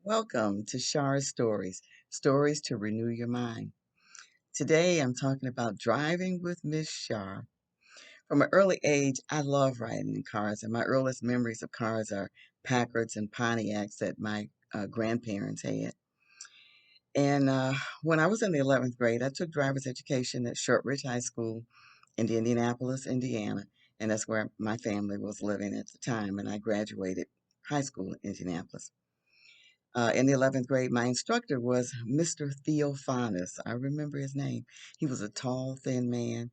Welcome to Shar Stories, stories to renew your mind. Today I'm talking about driving with Miss Shar. From an early age, I love riding in cars, and my earliest memories of cars are Packards and Pontiacs that my grandparents had. And when I was in the 11th grade, I took driver's education at Shortridge High School in Indianapolis, Indiana, and that's where my family was living at the time, and I graduated high school in Indianapolis. In the 11th grade, my instructor was Mr. Theophanis. I remember his name. He was a tall, thin man,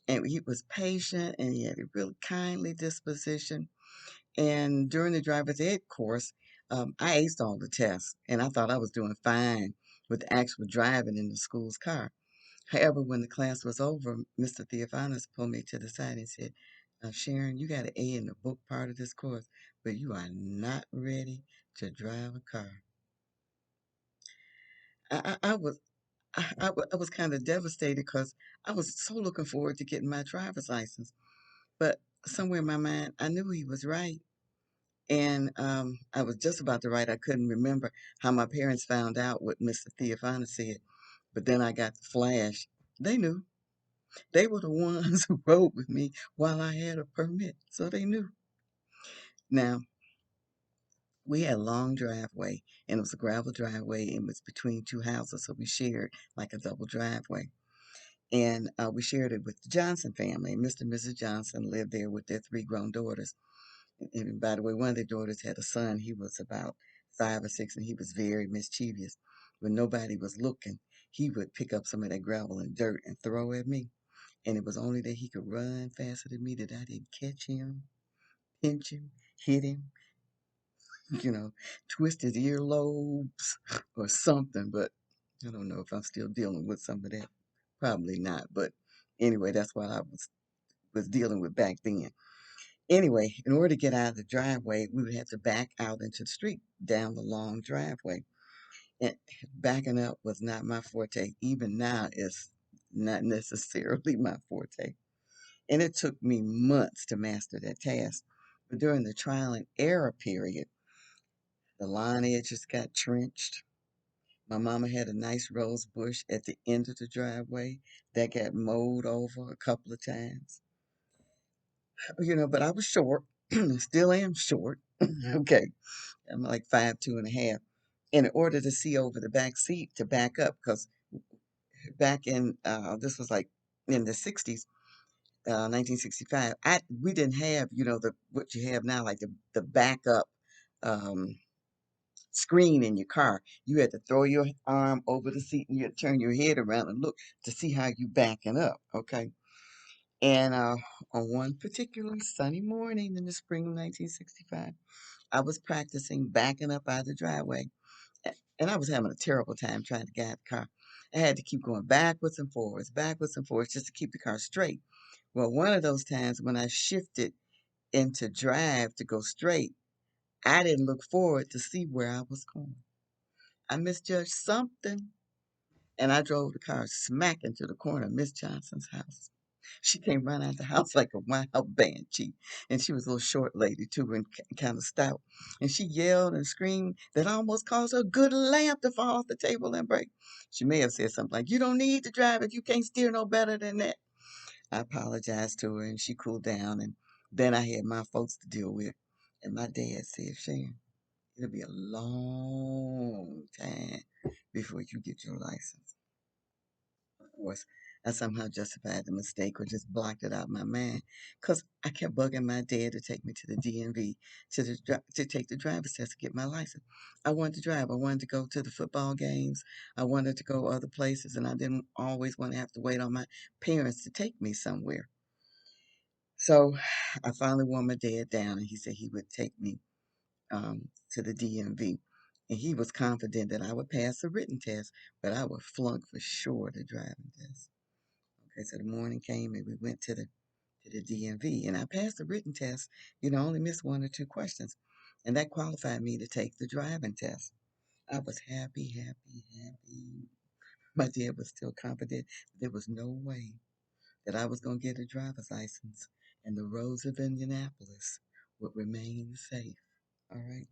and he was patient, and he had a really kindly disposition. And during the driver's ed course, I aced all the tests, and I thought I was doing fine with actual driving in the school's car. However, when the class was over, Mr. Theophanis pulled me to the side and said, Sharon, you got an A in the book part of this course, but you are not ready to drive a car. I was I was kind of devastated because I was so looking forward to getting my driver's license. But somewhere in my mind, I knew he was right. And I was just about to write. I couldn't remember how my parents found out what Mr. Theophana said. But then I got the flash. They knew. They were the ones who rode with me while I had a permit. So they knew. Now, we had a long driveway, and it was a gravel driveway, and it was between two houses. So we shared like a double driveway. And we shared it with the Johnson family. Mr. and Mrs. Johnson lived there with their three grown daughters. And by the way, one of their daughters had a son. He was about 5 or 6, and he was very mischievous. When nobody was looking, he would pick up some of that gravel and dirt and throw at me. And it was only that he could run faster than me that I didn't catch him, pinch him, hit him, you know, twist his earlobes or something. But I don't know if I'm still dealing with some of that. Probably not. But anyway, that's what I was dealing with back then. Anyway, in order to get out of the driveway, we would have to back out into the street down the long driveway. And backing up was not my forte. Even now, it's not necessarily my forte. And it took me months to master that task. But during the trial and error period, the lawn edges got trenched. My mama had a nice rose bush at the end of the driveway that got mowed over a couple of times. But I was short, still am short. Okay, I'm like 5'2.5". And in order to see over the back seat to back up, because back in this was like in the 60s, 1965, we didn't have the what you have now, like the backup um, screen in your car. You had to throw your arm over the seat and you had to turn your head around and look to see how you backing up. Okay. And on one particular sunny morning in the spring of 1965, I was practicing backing up out of the driveway, and I was having a terrible time trying to guide the car. I had to keep going backwards and forwards, just to keep the car straight. Well, one of those times when I shifted into drive to go straight, I didn't look forward to see where I was going. I misjudged something, and I drove the car smack into the corner of Miss Johnson's house. She came running out the house like a wild banshee, and she was a little short lady too, and kind of stout. And she yelled and screamed that almost caused her good lamp to fall off the table and break. She may have said something like, "You don't need to drive it. You can't steer no better than that." I apologized to her, and she cooled down. And then I had my folks to deal with, and my dad said, "Sharon, it'll be a long time before you get your license." Of course, I somehow justified the mistake or just blocked it out of my mind because I kept bugging my dad to take me to the DMV to take the driver's test to get my license. I wanted to drive. I wanted to go to the football games. I wanted to go other places, and I didn't always want to have to wait on my parents to take me somewhere. So I finally wore my dad down, and he said he would take me to the DMV. And he was confident that I would pass the written test, but I would flunk for sure the driving test. Okay, so the morning came and we went to the DMV, and I passed the written test. Only missed one or two questions, and that qualified me to take the driving test. I was happy, happy, happy. My dad was still confident there was no way that I was going to get a driver's license, and the roads of Indianapolis would remain safe. All right.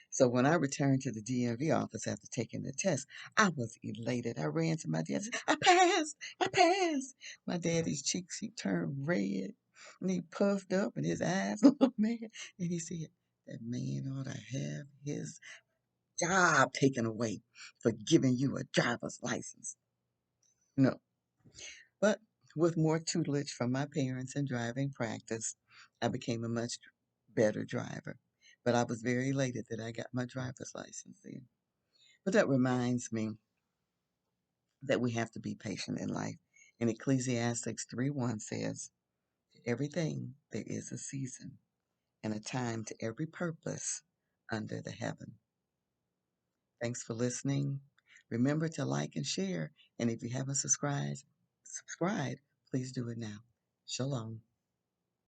So when I returned to the DMV office after taking the test, I was elated. I ran to my dad and said, I passed! I passed! My daddy's cheeks, he turned red and he puffed up and his eyes looked mad. And he said, that man ought to have his job taken away for giving you a driver's license. No. But with more tutelage from my parents and driving practice, I became a much better driver. But I was very elated that I got my driver's license then. But that reminds me that we have to be patient in life. And Ecclesiastes 3:1 says, to everything there is a season and a time to every purpose under the heaven. Thanks for listening. Remember to like and share. And if you haven't subscribed, please do it now. Shalom.